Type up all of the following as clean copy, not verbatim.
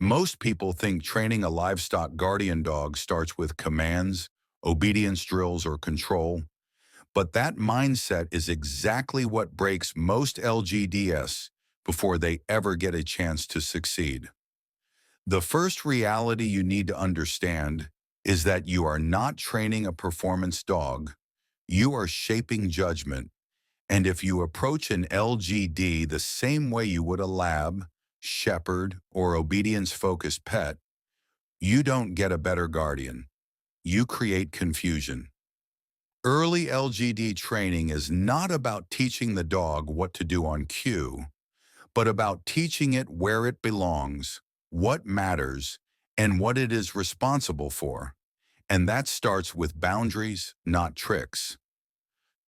Most people think training a livestock guardian dog starts with commands, obedience drills, or control, but that mindset is exactly what breaks most LGDs before they ever get a chance to succeed. The first reality you need to understand is that you are not training a performance dog, you are shaping judgment. And if you approach an LGD the same way you would a lab, shepherd, or obedience-focused pet, you don't get a better guardian. You create confusion. Early LGD training is not about teaching the dog what to do on cue, but about teaching it where it belongs, what matters, and what it is responsible for. And that starts with boundaries, not tricks.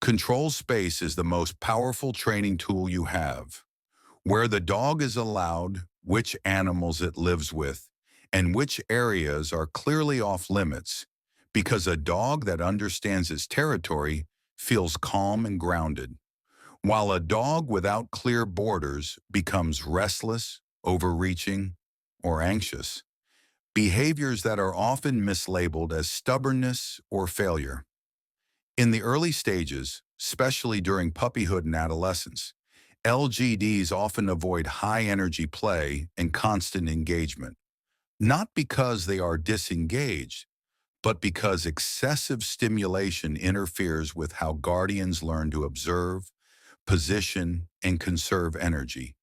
Control space is the most powerful training tool you have. Where the dog is allowed, which animals it lives with, and which areas are clearly off limits, because a dog that understands its territory feels calm and grounded, while a dog without clear borders becomes restless, overreaching, or anxious, behaviors that are often mislabeled as stubbornness or failure. In the early stages, especially during puppyhood and adolescence, LGDs often avoid high-energy play and constant engagement, not because they are disengaged, but because excessive stimulation interferes with how guardians learn to observe, position, and conserve energy.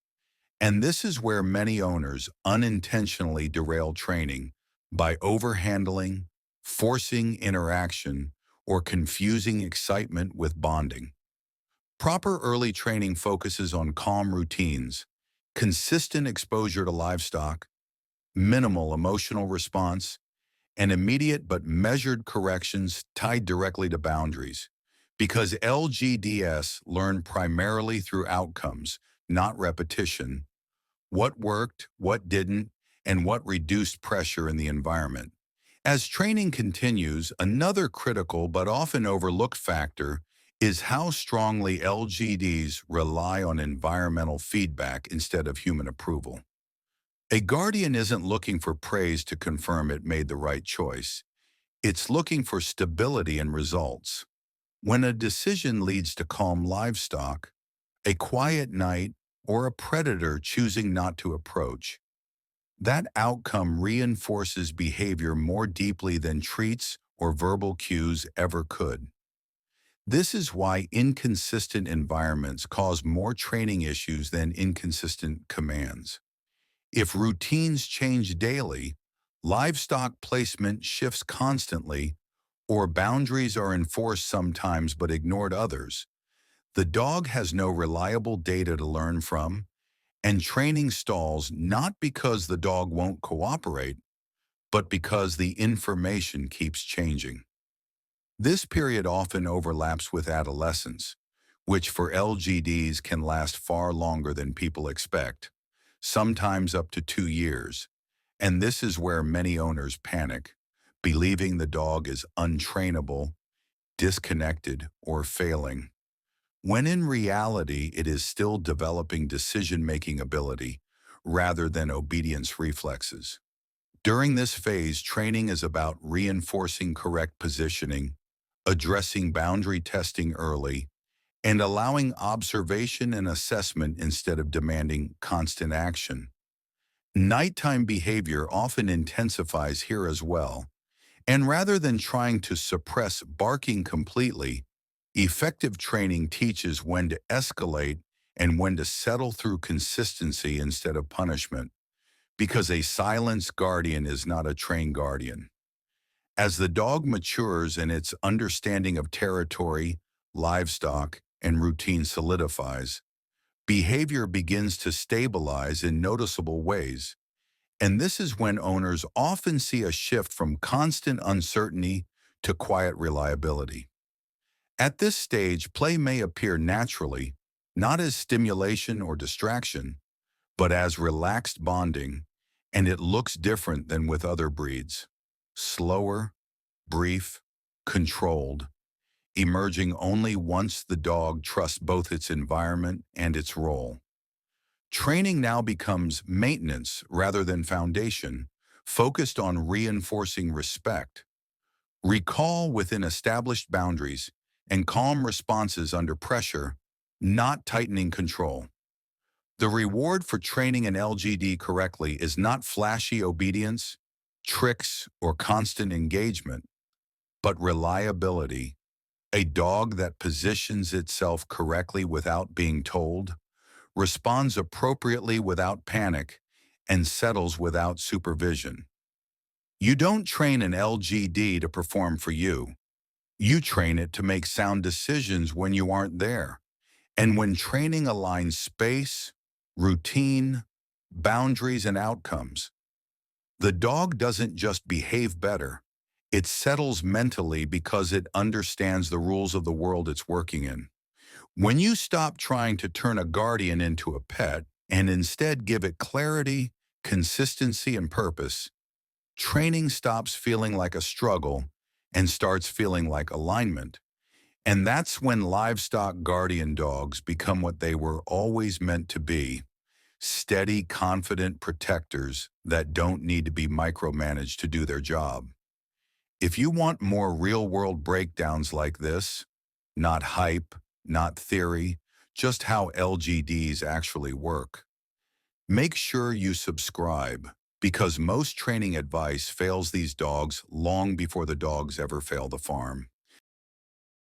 And this is where many owners unintentionally derail training by overhandling, forcing interaction, or confusing excitement with bonding. Proper early training focuses on calm routines, consistent exposure to livestock, minimal emotional response, and immediate but measured corrections tied directly to boundaries. Because LGDs learn primarily through outcomes, not repetition, what worked, what didn't, and what reduced pressure in the environment. As training continues, another critical but often overlooked factor is how strongly LGDs rely on environmental feedback instead of human approval. A guardian isn't looking for praise to confirm it made the right choice. It's looking for stability and results. When a decision leads to calm livestock, a quiet night, or a predator choosing not to approach, that outcome reinforces behavior more deeply than treats or verbal cues ever could. This is why inconsistent environments cause more training issues than inconsistent commands. If routines change daily, livestock placement shifts constantly, or boundaries are enforced sometimes but ignored others, the dog has no reliable data to learn from, and training stalls not because the dog won't cooperate, but because the information keeps changing. This period often overlaps with adolescence, which for LGDs can last far longer than people expect, sometimes up to 2 years. And this is where many owners panic, believing the dog is untrainable, disconnected, or failing, when in reality it is still developing decision-making ability rather than obedience reflexes. During this phase, training is about reinforcing correct positioning, addressing boundary testing early, and allowing observation and assessment instead of demanding constant action. Nighttime behavior often intensifies here as well, and rather than trying to suppress barking completely, effective training teaches when to escalate and when to settle through consistency instead of punishment, because a silenced guardian is not a trained guardian. As the dog matures and its understanding of territory, livestock, and routine solidifies, behavior begins to stabilize in noticeable ways. And this is when owners often see a shift from constant uncertainty to quiet reliability. At this stage, play may appear naturally, not as stimulation or distraction, but as relaxed bonding, and it looks different than with other breeds. Slower, brief, controlled, emerging only once the dog trusts both its environment and its role. Training now becomes maintenance rather than foundation, focused on reinforcing respect. Recall within established boundaries and calm responses under pressure, not tightening control. The reward for training an LGD correctly is not flashy obedience, tricks, or constant engagement, but reliability. A dog that positions itself correctly without being told, responds appropriately without panic, and settles without supervision. You don't train an LGD to perform for you. You train it to make sound decisions when you aren't there. And when training aligns space, routine, boundaries, and outcomes, the dog doesn't just behave better. It settles mentally because it understands the rules of the world it's working in. When you stop trying to turn a guardian into a pet and instead give it clarity, consistency, and purpose, training stops feeling like a struggle and starts feeling like alignment. And that's when livestock guardian dogs become what they were always meant to be: steady, confident protectors that don't need to be micromanaged to do their job. If you want more real-world breakdowns like this, not hype, not theory, just how LGDs actually work, make sure you subscribe, because most training advice fails these dogs long before the dogs ever fail the farm.